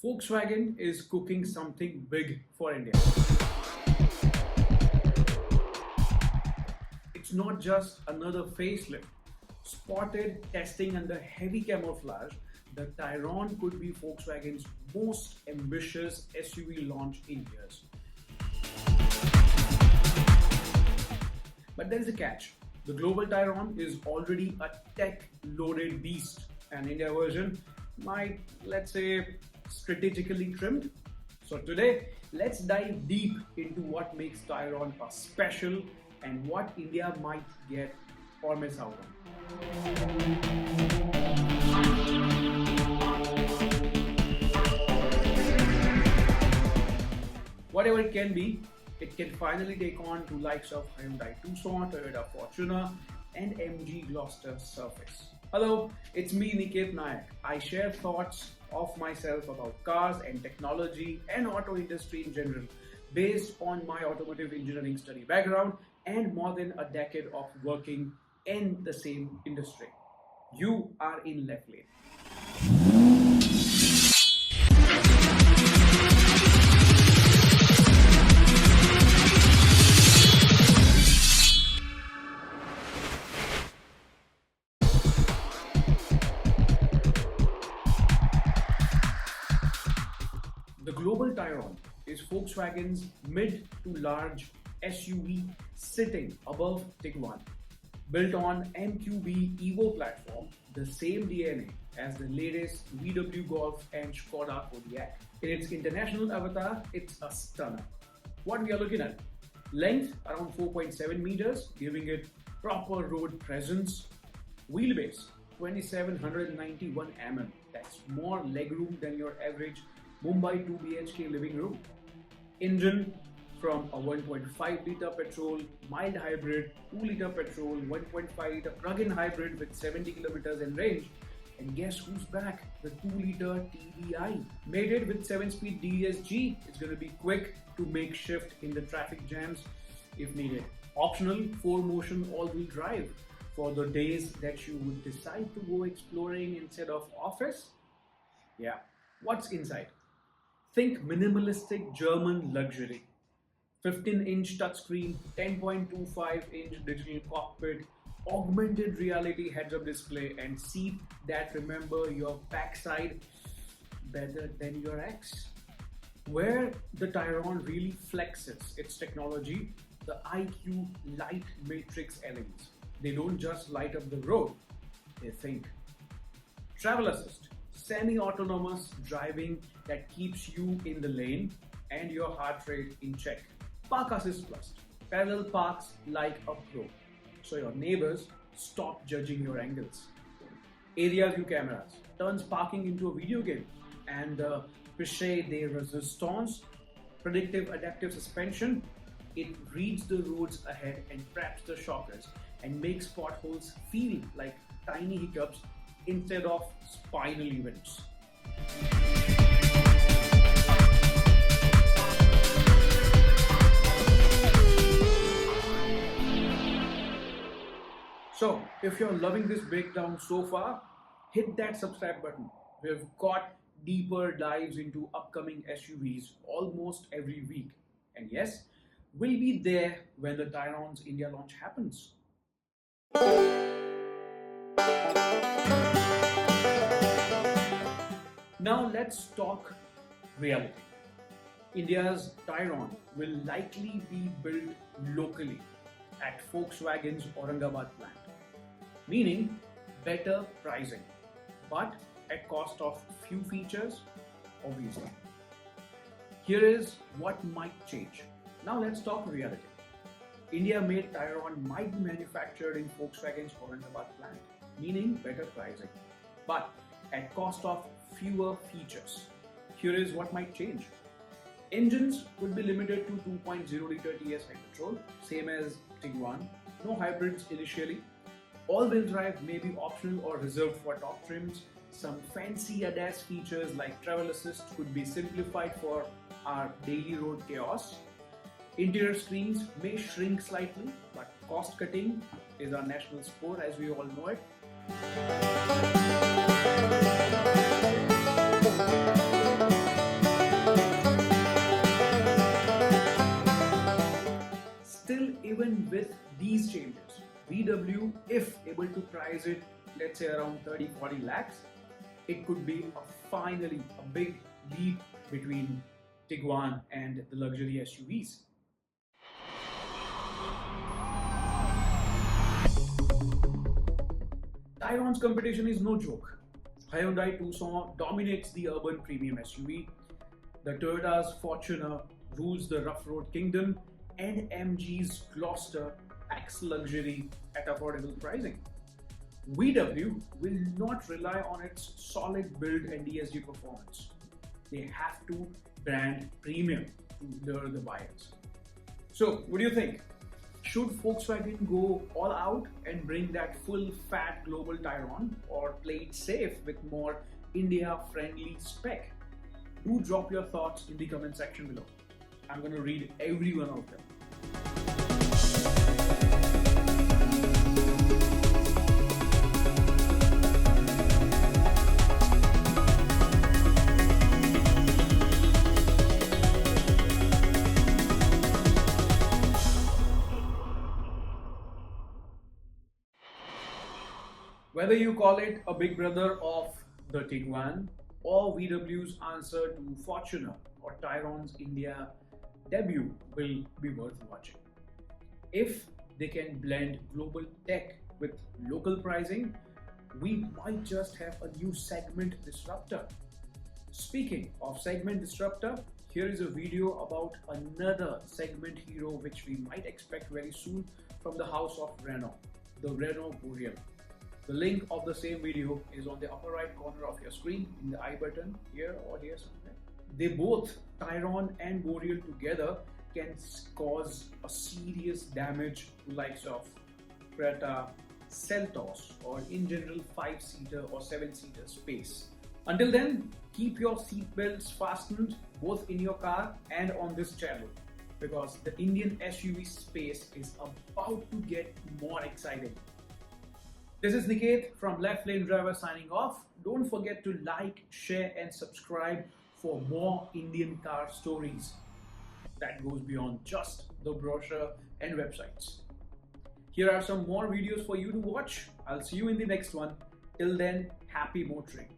Volkswagen is cooking something big for India. It's not just another facelift. Spotted testing under heavy camouflage, the Tayron could be Volkswagen's most ambitious SUV launch in years. But there is a catch. The global Tayron is already a tech-loaded beast. An India version might, let's say, strategically trimmed. So today, let's dive deep into what makes Tayron a special and what India might get or miss out on. Whatever it can be, it can finally take on to likes of Hyundai Tucson, Toyota Fortuner, and MG Gloucester Surface. Hello, it's me Niket Nayak. I share thoughts of myself about cars and technology and auto industry in general based on my automotive engineering study background and more than a decade of working in the same industry. You are in left lane. The global Tayron is Volkswagen's mid to large SUV sitting above Tiguan. Built on MQB Evo platform, the same DNA as the latest VW Golf and Skoda Kodiaq. In its international avatar, it's a stunner. What we are looking at? Length around 4.7 meters, giving it proper road presence. Wheelbase 2791 mm. That's more legroom than your average Mumbai 2 BHK living room. Engine from a 1.5 litre petrol, mild hybrid, 2 litre petrol, 1.5 litre plug-in hybrid with 70 kilometers in range. And guess who's back? The 2 litre TDI. Mated with 7-speed DSG, it's going to be quick to make shift in the traffic jams if needed. Optional 4-motion all-wheel drive for the days that you would decide to go exploring instead of office. Yeah, what's inside? Think minimalistic German luxury. 15-inch touchscreen, 10.25-inch digital cockpit, augmented reality heads-up display, and seat that remember your backside better than your ex. Where the Tayron really flexes its technology, the IQ Light Matrix LEDs. They don't just light up the road, they think. Travel assist. Semi-autonomous driving that keeps you in the lane and your heart rate in check. Park Assist Plus. Parallel parks like a pro, so your neighbors stop judging your angles. Area view cameras turns parking into a video game. And the Piche de Resistance, predictive adaptive suspension, it reads the roads ahead and preps the shockers and makes potholes feel like tiny hiccups instead of spinal events. So, if you're loving this breakdown so far, hit that subscribe button. We've got deeper dives into upcoming SUVs almost every week. And yes, we'll be there when the Tayron's India launch happens. Now let's talk reality. India's Tayron will likely be built locally at Volkswagen's Aurangabad plant, meaning better pricing, but at cost of few features, obviously. Here is what might change. Now let's talk reality. India-made Tayron might be manufactured in Volkswagen's Aurangabad plant, meaning better pricing, but at cost of fewer features. Here is what might change. Engines would be limited to 2.0 litre TSI petrol, same as Tiguan. No hybrids initially. All-wheel drive may be optional or reserved for top trims. Some fancy ADAS features like travel assist could be simplified for our daily road chaos. Interior screens may shrink slightly, but cost cutting is our national sport as we all know it. these changes, VW, if able to price it, let's say around 30-40 lakhs, it could be finally a big leap between Tiguan and the luxury SUVs. Tayron's competition is no joke. Hyundai Tucson dominates the urban premium SUV. The Toyota's Fortuner rules the rough road kingdom, and MG's Gloster packs luxury at affordable pricing. VW will not rely on its solid build and ESG performance. They have to brand premium to lure the buyers. So, what do you think? Should Volkswagen go all out and bring that full fat global Tayron, or play it safe with more India-friendly spec? Do drop your thoughts in the comment section below. I'm going to read every one of them. Whether you call it a big brother of the Tiguan or VW's answer to Fortuner or Tayron's India debut will be worth watching. If they can blend global tech with local pricing, we might just have a new segment disruptor. Speaking of segment disruptor, here is a video about another segment hero which we might expect very soon from the house of Renault, the Renault Boreal. The link of the same video is on the upper right corner of your screen in the I button here or here somewhere. They both, Tayron and Boreal together, can cause a serious damage to likes of Creta, Seltos, or in general 5-seater or 7-seater space. Until then, keep your seatbelts fastened both in your car and on this channel, because the Indian SUV space is about to get more exciting. This is Niket from Left Lane Driver signing off. Don't forget to like, share and subscribe for more Indian car stories that goes beyond just the brochure and websites. Here are some more videos for you to watch. I'll see you in the next one. Till then, happy motoring.